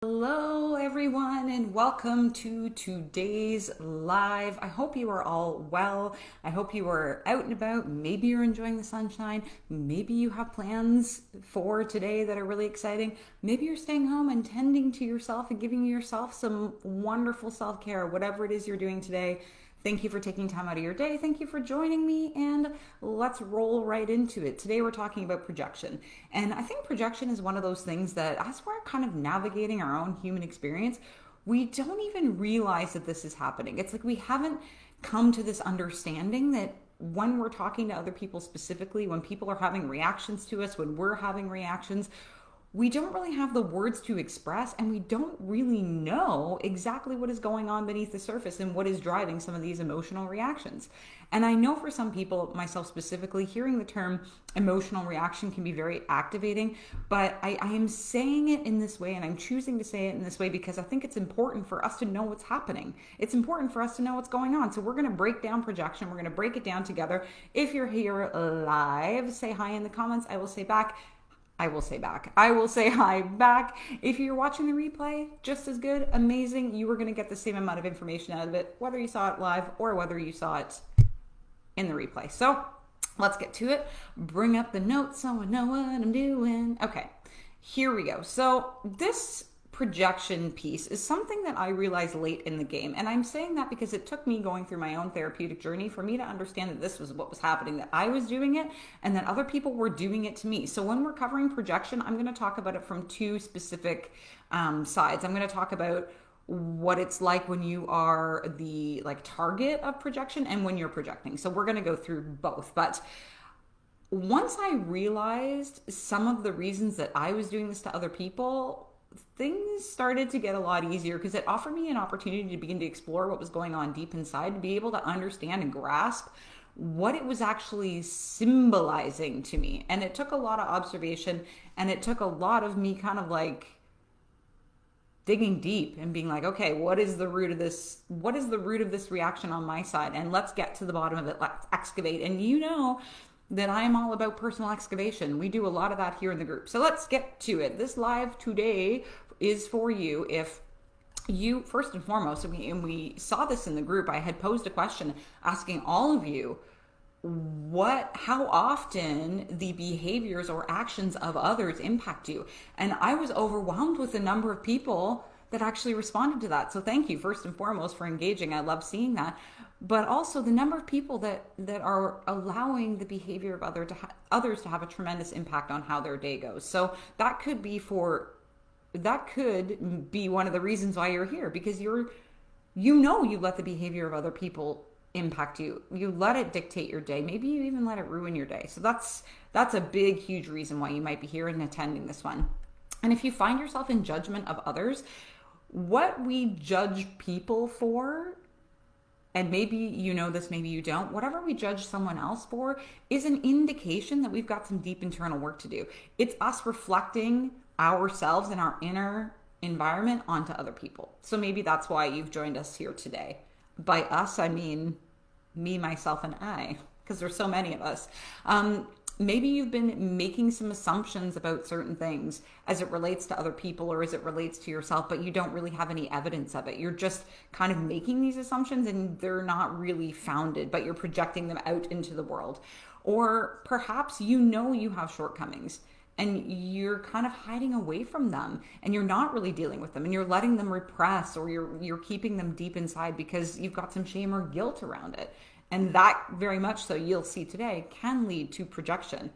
Hello, everyone, and welcome to today's live. I hope you are all well. I hope you are out and about. Maybe you're enjoying the sunshine. Maybe you have plans for today that are really exciting. Maybe you're staying home and tending to yourself and giving yourself some wonderful self-care, whatever it is you're doing today. Thank you for taking time out of your day. Thank you for joining me, and let's roll right into it. Today we're talking about projection. And I think projection is one of those things that as we're kind of navigating our own human experience, we don't even realize that this is happening. It's like we haven't come to this understanding that when we're talking to other people specifically, when people are having reactions to us, when we're having reactions, we don't really have the words to express, and we don't really know exactly what is going on beneath the surface and what is driving some of these emotional reactions. And I know for some people, myself specifically, hearing the term emotional reaction can be very activating, but I am saying it in this way, and I'm choosing to say it in this way because I think it's important for us to know what's happening. It's important for us to know what's going on. So we're going to break down projection. We're going to break it down together. If you're here live, say hi in the comments. I will say back. I will say back. I will say hi back. If you're watching the replay, just as good, amazing. You are going to get the same amount of information out of it, whether you saw it live or whether you saw it in the replay. So let's get to it. Bring up the notes so I know what I'm doing. Okay, here we go. So this projection piece is something that I realized late in the game. And I'm saying that because it took me going through my own therapeutic journey for me to understand that this was what was happening, that I was doing it and that other people were doing it to me. So when we're covering projection, I'm going to talk about it from two specific sides. I'm going to talk about what it's like when you are the target of projection and when you're projecting. So we're going to go through both. But once I realized some of the reasons that I was doing this to other people, things started to get a lot easier because it offered me an opportunity to begin to explore what was going on deep inside, to be able to understand and grasp what it was actually symbolizing to me. And it took a lot of observation, and it took a lot of me kind of digging deep and being like, okay, what is the root of this? What is the root of this reaction on my side? And let's get to the bottom of it. Let's excavate. And you know that I am all about personal excavation. We do a lot of that here in the group. So let's get to it. This live today is for you. If you, first and foremost, and we saw this in the group, I had posed a question asking all of you how often the behaviors or actions of others impact you. And I was overwhelmed with the number of people that actually responded to that. So thank you, first and foremost, for engaging. I love seeing that. But also the number of people that are allowing the behavior of others to have a tremendous impact on how their day goes. So that could be one of the reasons why you're here, because you let the behavior of other people impact you. You let it dictate your day. Maybe you even let it ruin your day. So that's a big, huge reason why you might be here and attending this one. And if you find yourself in judgment of others, what we judge people for, and maybe you know this, maybe you don't, whatever we judge someone else for is an indication that we've got some deep internal work to do. It's us reflecting ourselves and our inner environment onto other people. So maybe that's why you've joined us here today. By us, I mean me, myself, and I, because there's so many of us. Maybe you've been making some assumptions about certain things as it relates to other people or as it relates to yourself, but you don't really have any evidence of it. You're just kind of making these assumptions and they're not really founded, but you're projecting them out into the world. Or perhaps you have shortcomings and you're kind of hiding away from them and you're not really dealing with them and you're letting them repress, or you're keeping them deep inside because you've got some shame or guilt around it. And that very much so, you'll see today, can lead to projection.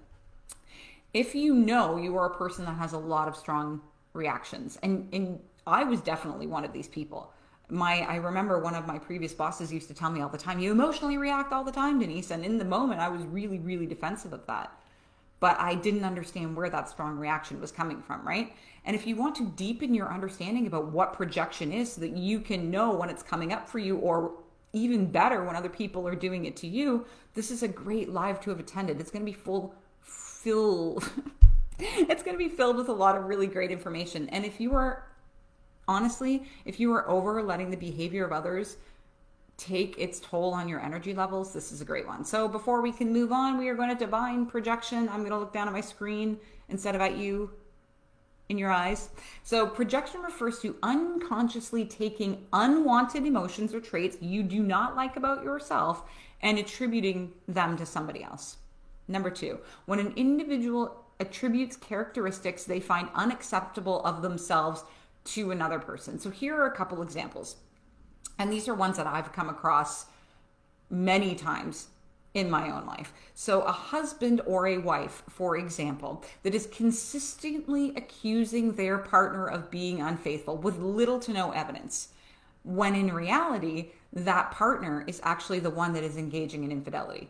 If you know you are a person that has a lot of strong reactions, and I was definitely one of these people. I remember one of my previous bosses used to tell me all the time, you emotionally react all the time, Denise. And in the moment, I was really, really defensive of that. But I didn't understand where that strong reaction was coming from, right? And if you want to deepen your understanding about what projection is so that you can know when it's coming up for you, or even better, when other people are doing it to you, this is a great live to have attended. It's going to be it's going to be filled with a lot of really great information. And if you are over letting the behavior of others take its toll on your energy levels, this is a great one. So before we can move on, we are going to divine projection. I'm going to look down at my screen instead of at you. in your eyes? So projection refers to unconsciously taking unwanted emotions or traits you do not like about yourself and attributing them to somebody else. Number 2, when an individual attributes characteristics they find unacceptable of themselves to another person. So here are a couple examples. And these are ones that I've come across many times in my own life. So a husband or a wife, for example, that is consistently accusing their partner of being unfaithful with little to no evidence, when in reality, that partner is actually the one that is engaging in infidelity.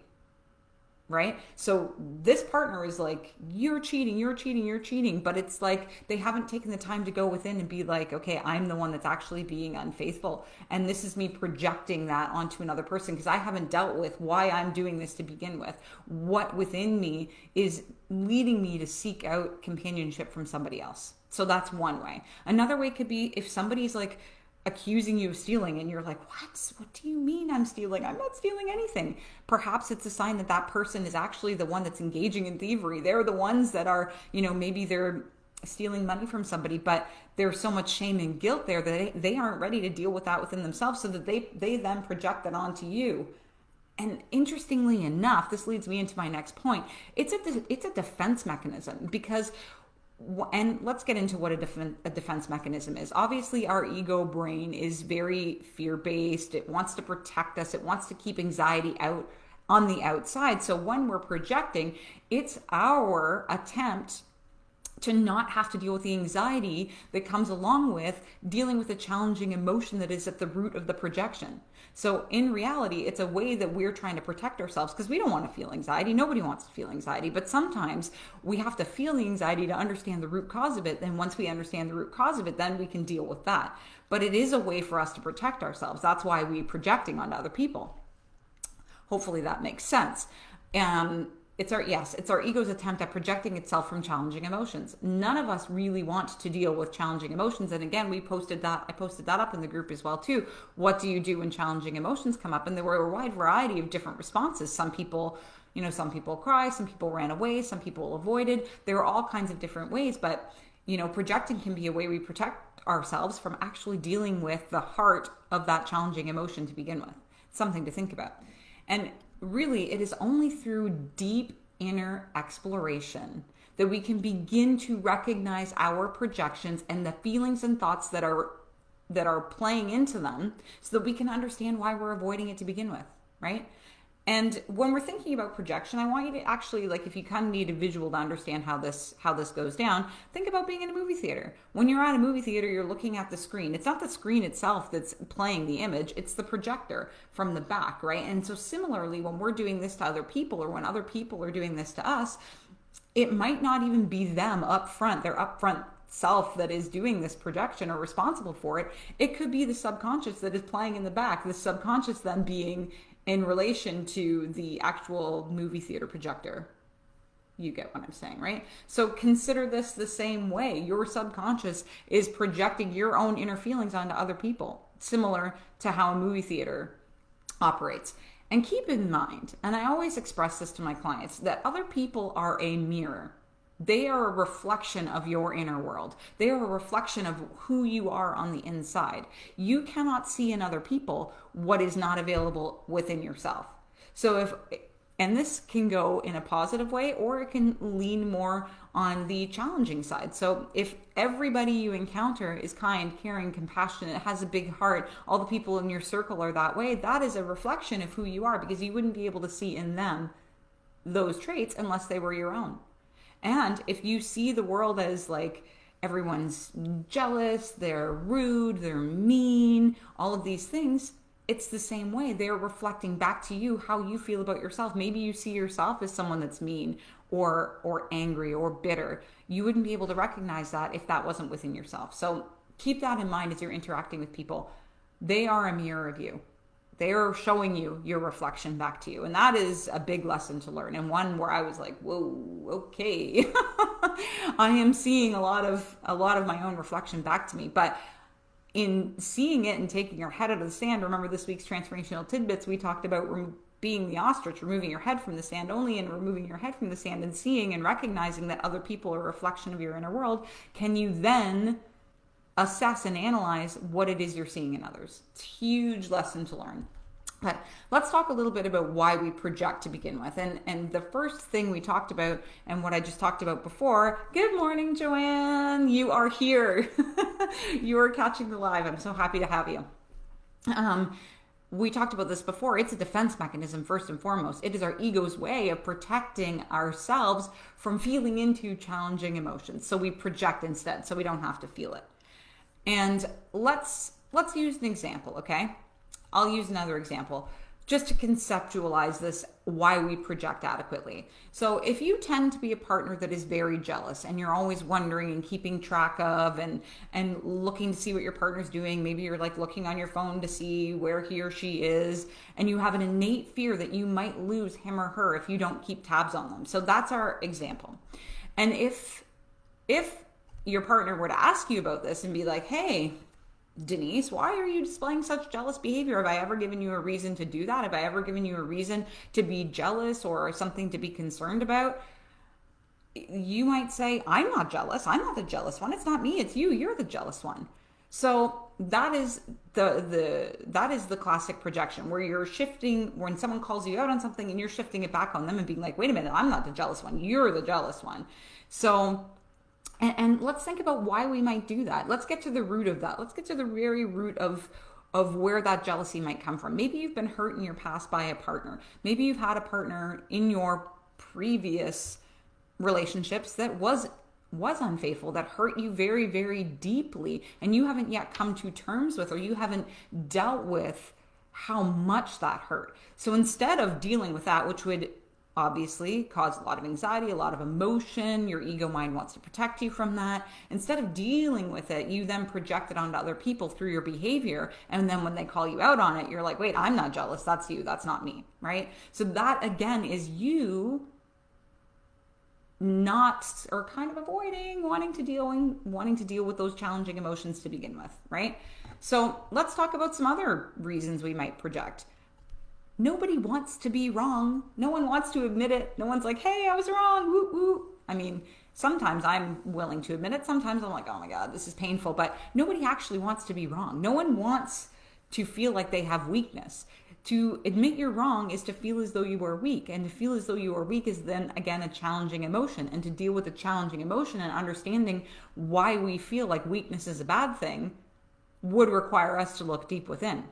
Right? So this partner is like, you're cheating, you're cheating, you're cheating. But it's like they haven't taken the time to go within and be like, okay, I'm the one that's actually being unfaithful. And this is me projecting that onto another person because I haven't dealt with why I'm doing this to begin with. What within me is leading me to seek out companionship from somebody else. So that's one way. Another way could be if somebody's like accusing you of stealing and you're like, what do you mean I'm stealing? I'm not stealing anything. Perhaps it's a sign that that person is actually the one that's engaging in thievery. They're the ones that are, maybe they're stealing money from somebody, but there's so much shame and guilt there that they aren't ready to deal with that within themselves, so that they then project that onto you. And interestingly enough, this leads me into my next point. It's a defense mechanism, because and let's get into what a defense mechanism is. Obviously, our ego brain is very fear-based. It wants to protect us. It wants to keep anxiety out on the outside. So when we're projecting, it's our attempt to not have to deal with the anxiety that comes along with dealing with a challenging emotion that is at the root of the projection. So in reality, it's a way that we're trying to protect ourselves, because we don't want to feel anxiety. Nobody wants to feel anxiety, but sometimes we have to feel the anxiety to understand the root cause of it. And once we understand the root cause of it, then we can deal with that. But it is a way for us to protect ourselves. That's why we're projecting onto other people. Hopefully that makes sense. It's our ego's attempt at projecting itself from challenging emotions. None of us really want to deal with challenging emotions. And again, I posted that up in the group as well too. What do you do when challenging emotions come up? And there were a wide variety of different responses. Some people cry, some people ran away, some people avoided. There were all kinds of different ways, but projecting can be a way we protect ourselves from actually dealing with the heart of that challenging emotion to begin with. Something to think about. And really, it is only through deep inner exploration that we can begin to recognize our projections and the feelings and thoughts that are playing into them, so that we can understand why we're avoiding it to begin with, right? And when we're thinking about projection, I want you to actually, if you kind of need a visual to understand how this goes down, think about being in a movie theater. When you're at a movie theater, you're looking at the screen. It's not the screen itself that's playing the image, it's the projector from the back, right? And so similarly, when we're doing this to other people, or when other people are doing this to us, it might not even be them up front, their upfront self that is doing this projection or responsible for it. It could be the subconscious that is playing in the back, the subconscious then being in relation to the actual movie theater projector. You get what I'm saying, right? So consider this the same way. Your subconscious is projecting your own inner feelings onto other people, similar to how a movie theater operates. And keep in mind, and I always express this to my clients, that other people are a mirror. They are a reflection of your inner world. They are a reflection of who you are on the inside. You cannot see in other people what is not available within yourself. So and this can go in a positive way, or it can lean more on the challenging side. So if everybody you encounter is kind, caring, compassionate, has a big heart, all the people in your circle are that way, that is a reflection of who you are, because you wouldn't be able to see in them those traits unless they were your own. And if you see the world as everyone's jealous, they're rude, they're mean, all of these things, it's the same way. They're reflecting back to you how you feel about yourself. Maybe you see yourself as someone that's mean or angry or bitter. You wouldn't be able to recognize that if that wasn't within yourself. So keep that in mind as you're interacting with people. They are a mirror of you. They are showing you your reflection back to you. And that is a big lesson to learn. And one where I was like, whoa, okay. I am seeing a lot of my own reflection back to me. But in seeing it and taking your head out of the sand, remember this week's transformational tidbits, we talked about being the ostrich, removing your head from the sand only, and removing your head from the sand and seeing and recognizing that other people are a reflection of your inner world, can you then assess and analyze what it is you're seeing in others? It's a huge lesson to learn. But let's talk a little bit about why we project to begin with. And the first thing we talked about, and what I just talked about before, good morning, Joanne. You are here. You are catching the live. I'm so happy to have you. We talked about this before. It's a defense mechanism, first and foremost. It is our ego's way of protecting ourselves from feeling into challenging emotions. So we project instead, so we don't have to feel it. And let's use an example, okay? I'll use another example just to conceptualize this, why we project adequately. So if you tend to be a partner that is very jealous and you're always wondering and keeping track of and looking to see what your partner's doing, maybe you're like looking on your phone to see where he or she is, and you have an innate fear that you might lose him or her if you don't keep tabs on them. So that's our example. And if your partner were to ask you about this and be like, hey, Denise, why are you displaying such jealous behavior? Have I ever given you a reason to do that? Have I ever given you a reason to be jealous or something to be concerned about? You might say, I'm not jealous. I'm not the jealous one. It's not me. It's you. You're the jealous one. So that is the classic projection, where you're shifting when someone calls you out on something and you're shifting it back on them and being like, wait a minute, I'm not the jealous one. You're the jealous one. So And let's think about why we might do that. Let's get to the root of that. Let's get to the very root of where that jealousy might come from. Maybe you've been hurt in your past by a partner. Maybe you've had a partner in your previous relationships that was unfaithful, that hurt you very, very deeply, and you haven't yet come to terms with, or you haven't dealt with how much that hurt. So instead of dealing with that, which would obviously cause a lot of anxiety, a lot of emotion, your ego mind wants to protect you from that. Instead of dealing with it, you then project it onto other people through your behavior. And then when they call you out on it, you're like, wait, I'm not jealous. That's you. That's not me. Right? So that again is you not, or kind of avoiding wanting to deal with those challenging emotions to begin with. Right? So let's talk about some other reasons we might project. Nobody wants to be wrong. No one wants to admit it. No one's like, hey, I was wrong. Woo, woo. I mean, sometimes I'm willing to admit it. Sometimes I'm like, oh my God, this is painful. But nobody actually wants to be wrong. No one wants to feel like they have weakness. To admit you're wrong is to feel as though you are weak. And to feel as though you are weak is then, again, a challenging emotion. And to deal with a challenging emotion and understanding why we feel like weakness is a bad thing would require us to look deep within.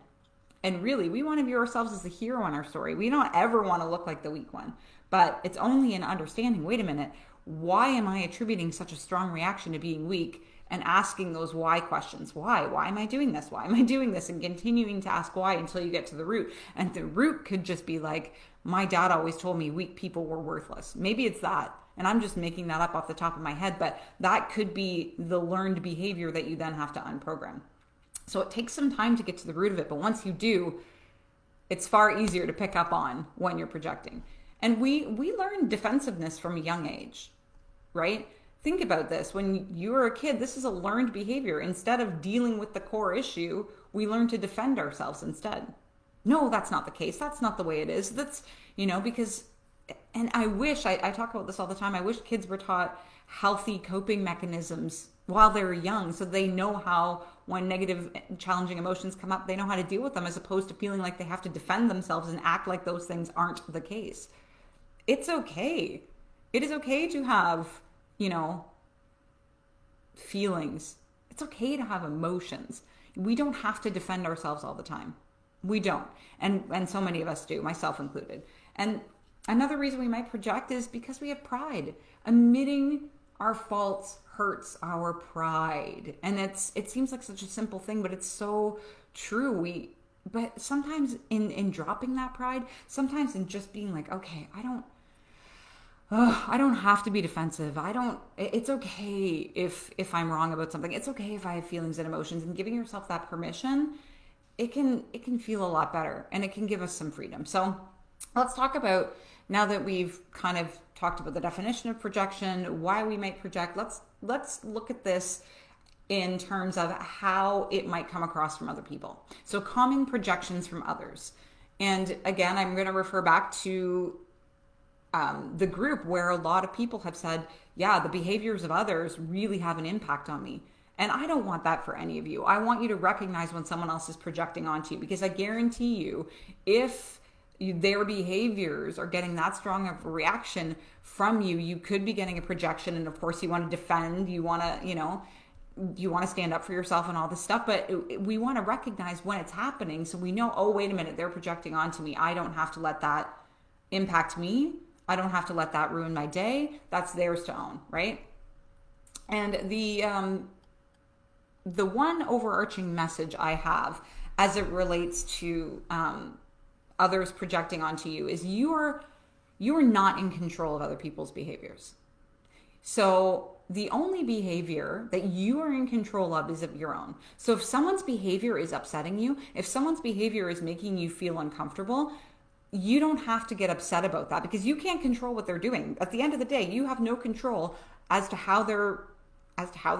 And really, we want to view ourselves as the hero in our story. We don't ever want to look like the weak one. But it's only in understanding, wait a minute, why am I attributing such a strong reaction to being weak? And asking those why questions. Why? Why am I doing this? Why am I doing this? And continuing to ask why until you get to the root. And the root could just be like, my dad always told me weak people were worthless. Maybe it's that. And I'm just making that up off the top of my head. But that could be the learned behavior that you then have to unprogram. So it takes some time to get to the root of it, but once you do, it's far easier to pick up on when you're projecting. And we learn defensiveness from a young age, right? Think about this. When you were a kid, this is a learned behavior. Instead of dealing with the core issue, we learn to defend ourselves instead. No, that's not the case. That's not the way it is. That's, because, and I wish, I talk about this all the time, I wish kids were taught healthy coping mechanisms while they're young, so they know how, when negative, challenging emotions come up, they know how to deal with them, as opposed to feeling like they have to defend themselves and act like those things aren't the case. It's okay. It is okay to have, feelings. It's okay to have emotions. We don't have to defend ourselves all the time. We don't. And so many of us do, myself included. And another reason we might project is because we have pride. Admitting our faults hurts our pride. And it seems like such a simple thing, but it's so true. But sometimes in dropping that pride, sometimes in just being like, okay, I don't have to be defensive. It's okay if I'm wrong about something. It's okay if I have feelings and emotions, and giving yourself that permission, it can feel a lot better, and it can give us some freedom. So let's talk about, now that we've kind of talked about the definition of projection, why we might project, let's look at this in terms of how it might come across from other people. So common projections from others. And again, I'm going to refer back to the group where a lot of people have said, yeah, the behaviors of others really have an impact on me. And I don't want that for any of you. I want you to recognize when someone else is projecting onto you, because I guarantee you, if their behaviors are getting that strong of a reaction from you, you could be getting a projection. And of course, you want to defend, you want to, you want to stand up for yourself and all this stuff, but we want to recognize when it's happening so we know, oh, wait a minute, they're projecting onto me. I don't have to let that impact me. I don't have to let that ruin my day. That's theirs to own, right? And the one overarching message I have as it relates to others projecting onto you is you are not in control of other people's behaviors. So the only behavior that you are in control of is of your own. So if someone's behavior is upsetting you, if someone's behavior is making you feel uncomfortable, you don't have to get upset about that because you can't control what they're doing. At the end of the day, you have no control as to how they're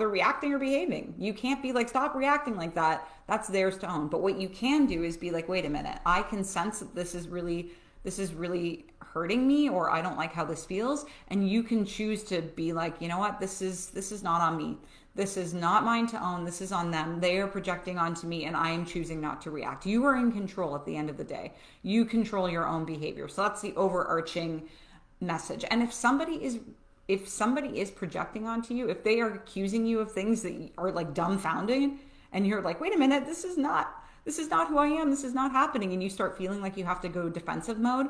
reacting or behaving. You can't be like, stop reacting like that. That's theirs to own. But what you can do is be like, wait a minute, I can sense that this is really hurting me, or I don't like how this feels. And you can choose to be like, you know what, this is not on me. This is not mine to own. This is on them. They are projecting onto me and I am choosing not to react. You are in control at the end of the day. You control your own behavior. So that's the overarching message. And if somebody is projecting onto you, if they are accusing you of things that are like dumbfounding and you're like, wait a minute, this is not who I am. This is not happening. And you start feeling like you have to go defensive mode.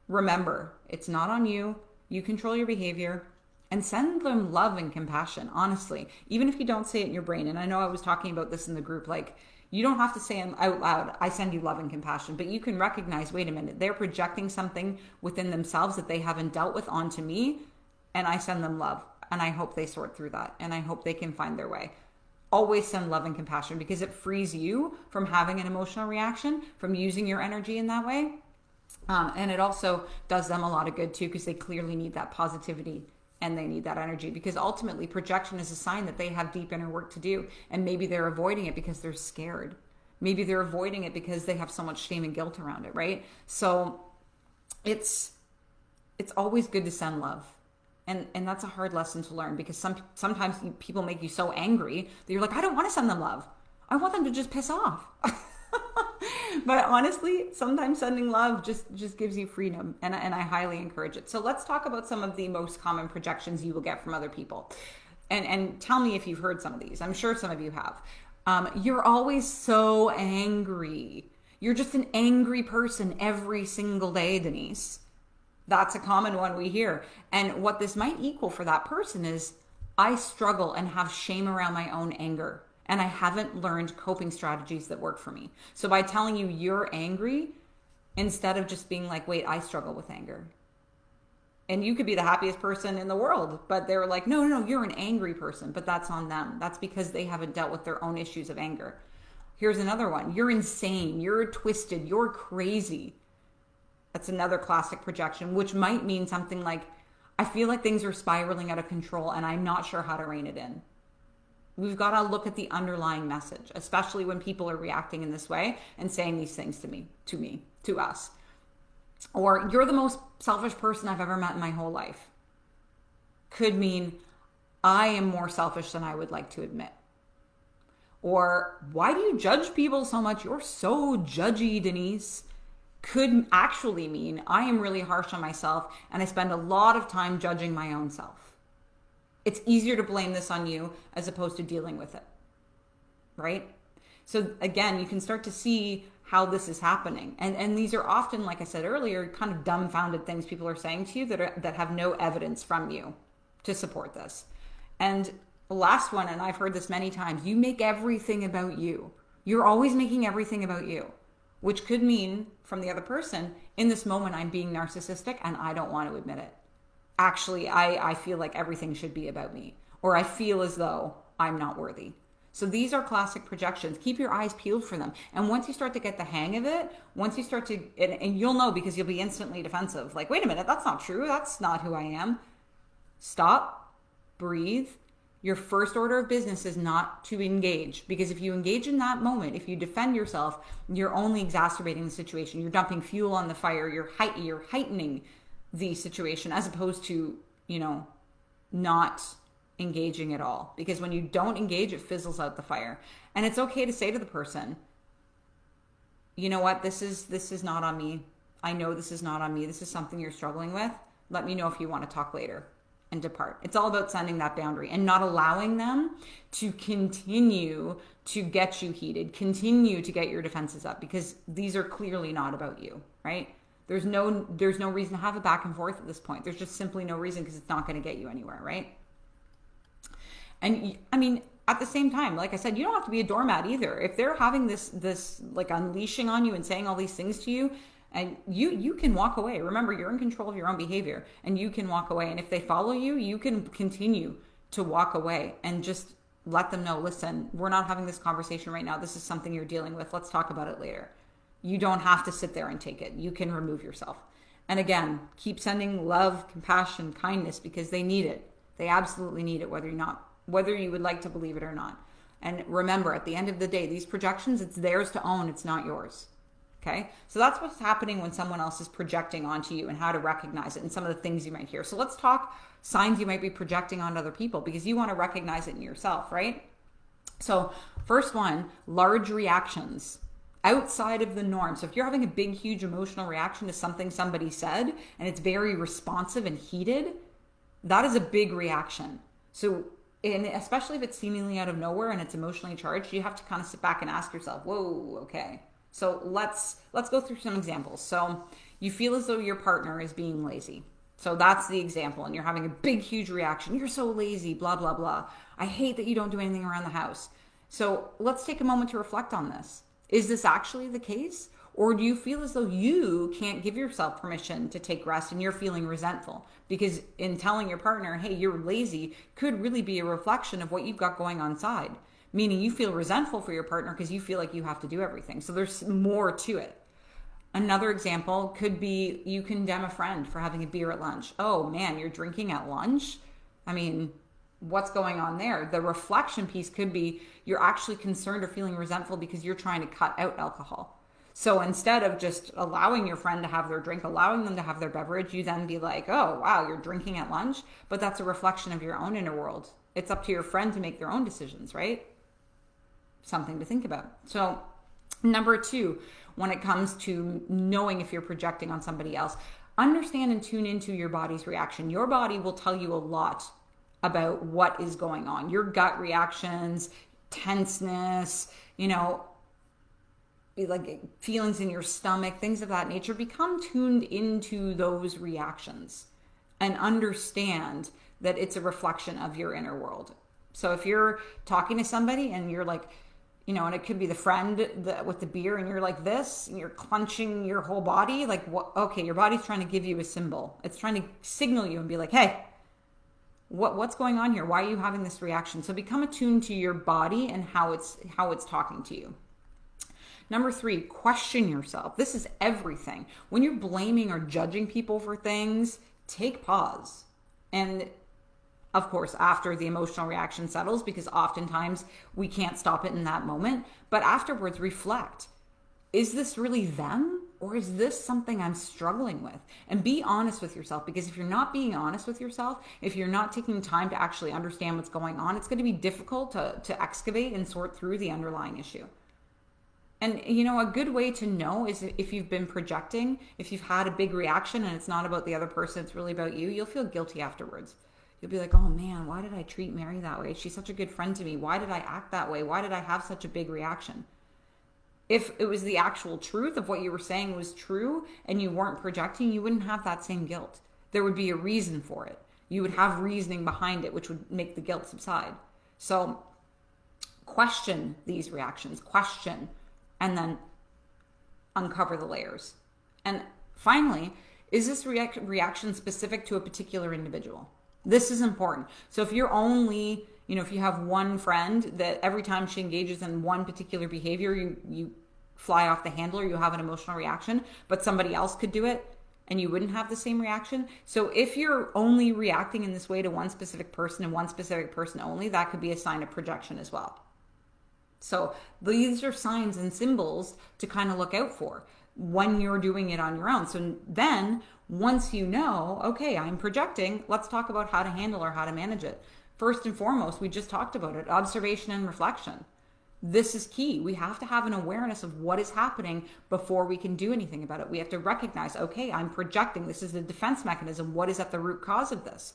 Remember, it's not on you. You control your behavior. And send them love and compassion, honestly, even if you don't say it in your brain. And I know I was talking about this in the group, like you don't have to say out loud, I send you love and compassion, but you can recognize, wait a minute, they're projecting something within themselves that they haven't dealt with onto me. And I send them love. And I hope they sort through that. And I hope they can find their way. Always send love and compassion because it frees you from having an emotional reaction, from using your energy in that way. And it also does them a lot of good too, because they clearly need that positivity. And they need that energy because ultimately projection is a sign that they have deep inner work to do. And maybe they're avoiding it because they're scared. Maybe they're avoiding it because they have so much shame and guilt around it, right? So it's always good to send love. And that's a hard lesson to learn because sometimes people make you so angry that you're like, I don't want to send them love. I want them to just piss off. But honestly, sometimes sending love just gives you freedom, and I highly encourage it. So let's talk about some of the most common projections you will get from other people. And tell me if you've heard some of these. I'm sure some of you have. You're always so angry. You're just an angry person every single day, Denise. That's a common one we hear. And what this might equal for that person is, I struggle and have shame around my own anger. And I haven't learned coping strategies that work for me. So by telling you you're angry, instead of just being like, wait, I struggle with anger. And you could be the happiest person in the world, but they're like, no, you're an angry person, but that's on them. That's because they haven't dealt with their own issues of anger. Here's another one. You're insane. You're twisted. You're crazy. That's another classic projection, which might mean something like, I feel like things are spiraling out of control and I'm not sure how to rein it in. We've got to look at the underlying message, especially when people are reacting in this way and saying these things to us. Or you're the most selfish person I've ever met in my whole life. Could mean I am more selfish than I would like to admit. Or why do you judge people so much? You're so judgy, Denise. Could actually mean I am really harsh on myself and I spend a lot of time judging my own self. It's easier to blame this on you as opposed to dealing with it, right? So again, you can start to see how this is happening. And these are often, like I said earlier, kind of dumbfounded things people are saying to you that have no evidence from you to support this. And the last one, and I've heard this many times, you make everything about you. You're always making everything about you, which could mean from the other person, in this moment, I'm being narcissistic and I don't want to admit it. Actually, I feel like everything should be about me, or I feel as though I'm not worthy. So these are classic projections. Keep your eyes peeled for them. And once you start to get the hang of it, once you start to, and you'll know because you'll be instantly defensive. Like, wait a minute, that's not true. That's not who I am. Stop, breathe, Your first order of business is not to engage, because if you engage in that moment, if you defend yourself, you're only exacerbating the situation. You're dumping fuel on the fire. You're heightening the situation, as opposed to, not engaging at all. Because when you don't engage, it fizzles out the fire. And it's okay to say to the person, you know what, this is not on me. I know this is not on me. This is something you're struggling with. Let me know if you want to talk later, and depart. It's all about sending that boundary and not allowing them to continue to get you heated, continue to get your defenses up, because these are clearly not about you, right? There's no reason to have a back and forth at this point. There's just simply no reason, because it's not going to get you anywhere, right? And I mean, at the same time, like I said, you don't have to be a doormat either. If they're having this like unleashing on you and saying all these things to you, and you can walk away. Remember, you're in control of your own behavior, and you can walk away. And if they follow you, you can continue to walk away and just let them know, listen, we're not having this conversation right now. This is something you're dealing with. Let's talk about it later. You don't have to sit there and take it. You can remove yourself. And again, keep sending love, compassion, kindness, because they need it. They absolutely need it, whether you would like to believe it or not. And remember, at the end of the day, these projections, it's theirs to own. It's not yours. Okay, so that's what's happening when someone else is projecting onto you, and how to recognize it, and some of the things you might hear. So let's talk signs you might be projecting on other people, because you want to recognize it in yourself, right? So first one, large reactions outside of the norm. So if you're having a big, huge emotional reaction to something somebody said, and it's very responsive and heated, that is a big reaction. So, and especially if it's seemingly out of nowhere and it's emotionally charged, you have to kind of sit back and ask yourself, whoa, okay. So let's go through some examples. So you feel as though your partner is being lazy. So that's the example, and you're having a big, huge reaction. You're so lazy, blah, blah, blah. I hate that you don't do anything around the house. So let's take a moment to reflect on this. Is this actually the case? Or do you feel as though you can't give yourself permission to take rest, and you're feeling resentful? Because in telling your partner, hey, you're lazy, could really be a reflection of what you've got going on inside. Meaning you feel resentful for your partner because you feel like you have to do everything. So there's more to it. Another example could be you condemn a friend for having a beer at lunch. Oh man, you're drinking at lunch? I mean, what's going on there? The reflection piece could be you're actually concerned or feeling resentful because you're trying to cut out alcohol. So instead of just allowing your friend to have their drink, allowing them to have their beverage, you then be like, oh wow, you're drinking at lunch? But that's a reflection of your own inner world. It's up to your friend to make their own decisions, right? Something to think about. So number 2, when it comes to knowing if you're projecting on somebody else, understand and tune into your body's reaction. Your body will tell you a lot about what is going on. Your gut reactions, tenseness, like feelings in your stomach, things of that nature. Become tuned into those reactions and understand that it's a reflection of your inner world. So if you're talking to somebody and you're like, and it could be the friend with the beer, and you're like this, and you're clenching your whole body, like, what? Okay, your body's trying to give you a symbol. It's trying to signal you and be like, hey, what's going on here? Why are you having this reaction? So become attuned to your body and how it's talking to you. Number 3, question yourself. This is everything. When you're blaming or judging people for things, take pause. And of course, after the emotional reaction settles, because oftentimes we can't stop it in that moment, but afterwards reflect. Is this really them, or is this something I'm struggling with? And be honest with yourself, because if you're not being honest with yourself, if you're not taking time to actually understand what's going on, it's going to be difficult to excavate and sort through the underlying issue. And a good way to know is if you've been projecting, if you've had a big reaction and it's not about the other person, it's really about you, you'll feel guilty afterwards. You'll be like, oh man, why did I treat Mary that way? She's such a good friend to me. Why did I act that way? Why did I have such a big reaction? If it was the actual truth of what you were saying was true and you weren't projecting, you wouldn't have that same guilt. There would be a reason for it. You would have reasoning behind it, which would make the guilt subside. So question these reactions, question, and then uncover the layers. And finally, is this reaction specific to a particular individual? This is important. So if you're only, if you have one friend that every time she engages in one particular behavior, you fly off the handle or you have an emotional reaction, but somebody else could do it and you wouldn't have the same reaction. So if you're only reacting in this way to one specific person and one specific person only, that could be a sign of projection as well. So these are signs and symbols to kind of look out for when you're doing it on your own. So then once you know, okay, I'm projecting, let's talk about how to handle or how to manage it. First and foremost, we just talked about it, observation and reflection. This is key. We have to have an awareness of what is happening before we can do anything about it. We have to recognize, okay, I'm projecting. This is a defense mechanism. What is at the root cause of this?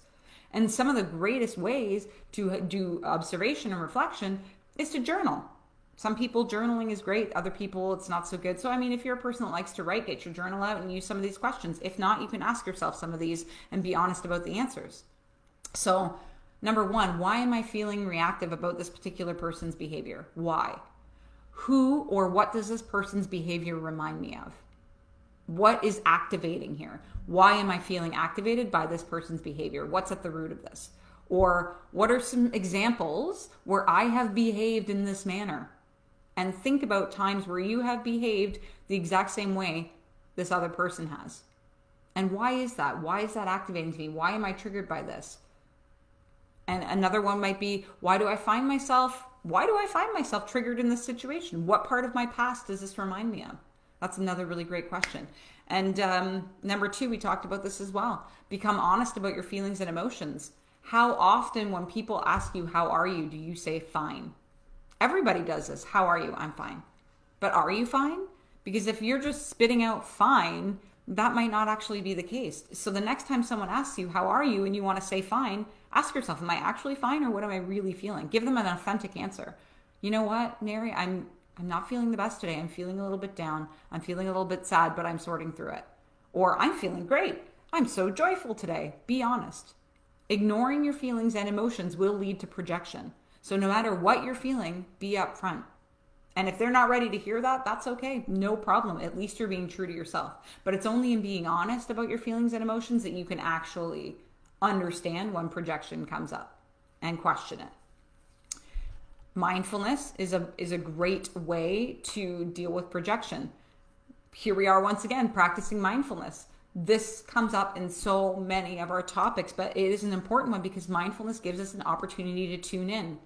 And some of the greatest ways to do observation and reflection is to journal. Some people, journaling is great. Other people, it's not so good. So, I mean, if you're a person that likes to write, get your journal out and use some of these questions. If not, you can ask yourself some of these and be honest about the answers. So, number one, why am I feeling reactive about this particular person's behavior? Why? Who or what does this person's behavior remind me of? What is activating here? Why am I feeling activated by this person's behavior? What's at the root of this? Or what are some examples where I have behaved in this manner? And think about times where you have behaved the exact same way this other person has. And why is that? Why is that activating to me? Why am I triggered by this? And another one might be, why do I find myself triggered in this situation? What part of my past does this remind me of? That's another really great question. And number two, we talked about this as well. Become honest about your feelings and emotions. How often when people ask you, how are you, do you say fine? Everybody does this. How are you? I'm fine. But are you fine? Because if you're just spitting out fine, that might not actually be the case. So the next time someone asks you, how are you, and you want to say fine, ask yourself, am I actually fine or what am I really feeling? Give them an authentic answer. You know what, Mary, I'm not feeling the best today. I'm feeling a little bit down. I'm feeling a little bit sad, but I'm sorting through it. Or I'm feeling great. I'm so joyful today. Be honest. Ignoring your feelings and emotions will lead to projection. So no matter what you're feeling, be upfront. And if they're not ready to hear that, that's okay. No problem. At least you're being true to yourself. But it's only in being honest about your feelings and emotions that you can actually understand when projection comes up and question it. Mindfulness is a great way to deal with projection. Here we are once again practicing mindfulness. This comes up in so many of our topics, but it is an important one because mindfulness gives us an opportunity to tune in.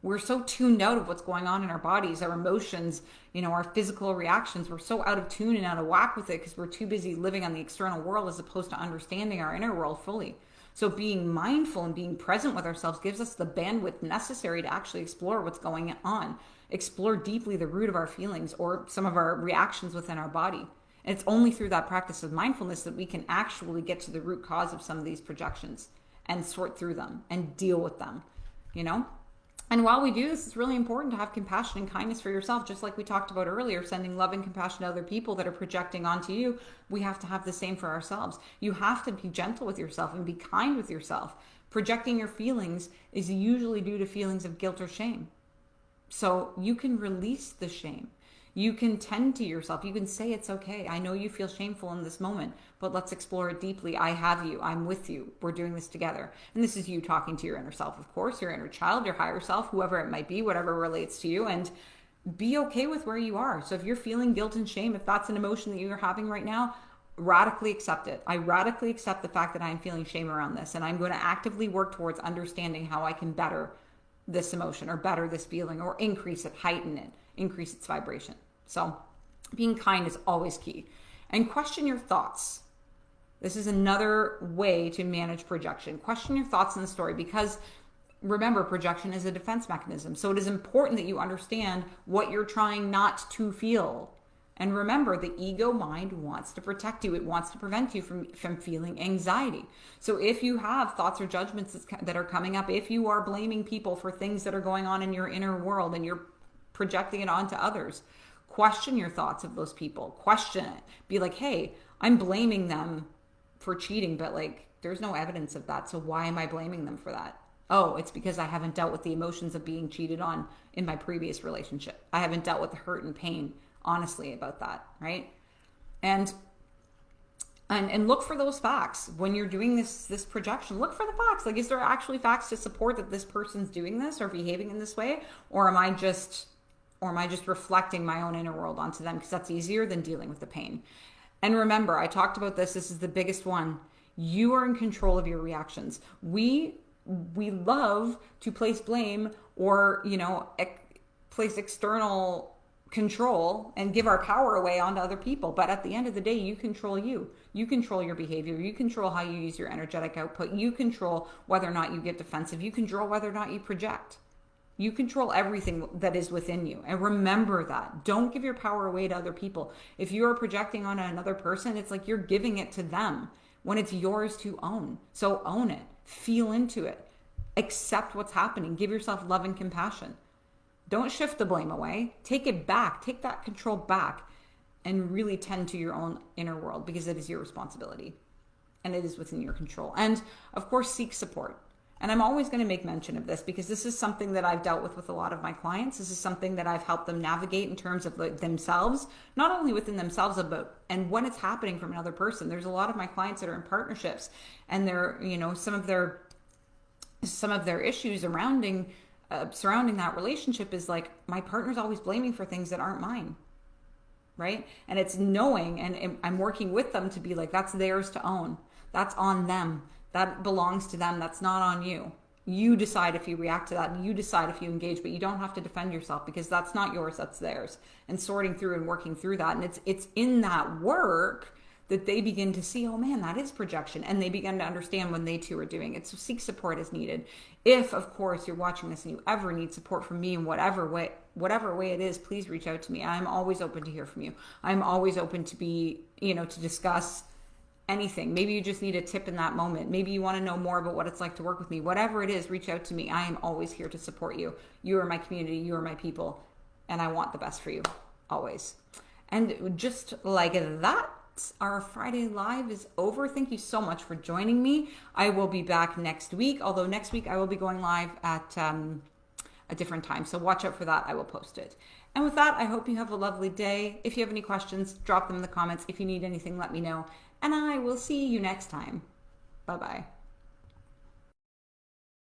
We're so tuned out of what's going on in our bodies, our emotions, our physical reactions. We're so out of tune and out of whack with it because we're too busy living on the external world as opposed to understanding our inner world fully. So being mindful and being present with ourselves gives us the bandwidth necessary to actually explore what's going on, explore deeply the root of our feelings or some of our reactions within our body. And it's only through that practice of mindfulness that we can actually get to the root cause of some of these projections and sort through them and deal with them, And while we do this, it's really important to have compassion and kindness for yourself. Just like we talked about earlier, sending love and compassion to other people that are projecting onto you, we have to have the same for ourselves. You have to be gentle with yourself and be kind with yourself. Projecting your feelings is usually due to feelings of guilt or shame. So you can release the shame. You can tend to yourself. You can say it's okay. I know you feel shameful in this moment, but let's explore it deeply. I have you. I'm with you. We're doing this together. And this is you talking to your inner self, of course, your inner child, your higher self, whoever it might be, whatever relates to you, and be okay with where you are. So if you're feeling guilt and shame, if that's an emotion that you're having right now, radically accept it. I radically accept the fact that I'm feeling shame around this, and I'm going to actively work towards understanding how I can better this emotion or better this feeling or increase it, heighten it, increase its vibration. So being kind is always key. And question your thoughts. This is another way to manage projection. Question your thoughts in the story because remember, projection is a defense mechanism. So it is important that you understand what you're trying not to feel. And remember, the ego mind wants to protect you. It wants to prevent you from feeling anxiety. So if you have thoughts or judgments that are coming up, if you are blaming people for things that are going on in your inner world and you're projecting it onto others, question your thoughts of those people. Question it. Be like, hey, I'm blaming them for cheating, but there's no evidence of that. So why am I blaming them for that? Oh, it's because I haven't dealt with the emotions of being cheated on in my previous relationship. I haven't dealt with the hurt and pain, honestly, about that, right? And look for those facts when you're doing this projection. Look for the facts. Is there actually facts to support that this person's doing this or behaving in this way, or am I just reflecting my own inner world onto them because that's easier than dealing with the pain? And remember, I talked about this. This is the biggest one. You are in control of your reactions. We love to place blame or, place external control and give our power away onto other people. But at the end of the day, you control you. You control your behavior. You control how you use your energetic output. You control whether or not you get defensive. You control whether or not you project. You control everything that is within you. And remember that. Don't give your power away to other people. If you are projecting on another person, it's like you're giving it to them when it's yours to own. So own it. Feel into it. Accept what's happening. Give yourself love and compassion. Don't shift the blame away. Take it back. Take that control back and really tend to your own inner world, because it is your responsibility and it is within your control. And of course, seek support. And I'm always going to make mention of this because this is something that I've dealt with a lot of my clients. This is something that I've helped them navigate in terms of themselves, not only within themselves, but and when it's happening from another person. There's a lot of my clients that are in partnerships, and they're, some of their issues surrounding that relationship is like, my partner's always blaming for things that aren't mine. Right? And it's knowing, and I'm working with them to be like, that's theirs to own. That's on them. That belongs to them. That's not on you. You decide if you react to that, and you decide if you engage, but you don't have to defend yourself, because that's not yours, that's theirs. And sorting through and working through that. And it's in that work that they begin to see, oh man, that is projection. And they begin to understand when they too are doing it. So seek support as needed. If, of course, you're watching this and you ever need support from me in whatever way it is, please reach out to me. I'm always open to hear from you. I'm always open to be, to discuss anything. Maybe you just need a tip in that moment. Maybe you want to know more about what it's like to work with me. Whatever it is, reach out to me. I am always here to support you. You are my community. You are my people. And I want the best for you, always. And just like that, our Friday Live is over. Thank you so much for joining me. I will be back next week, although next week I will be going live at a different time. So watch out for that. I will post it. And with that, I hope you have a lovely day. If you have any questions, drop them in the comments. If you need anything, let me know. And I will see you next time. Bye-bye.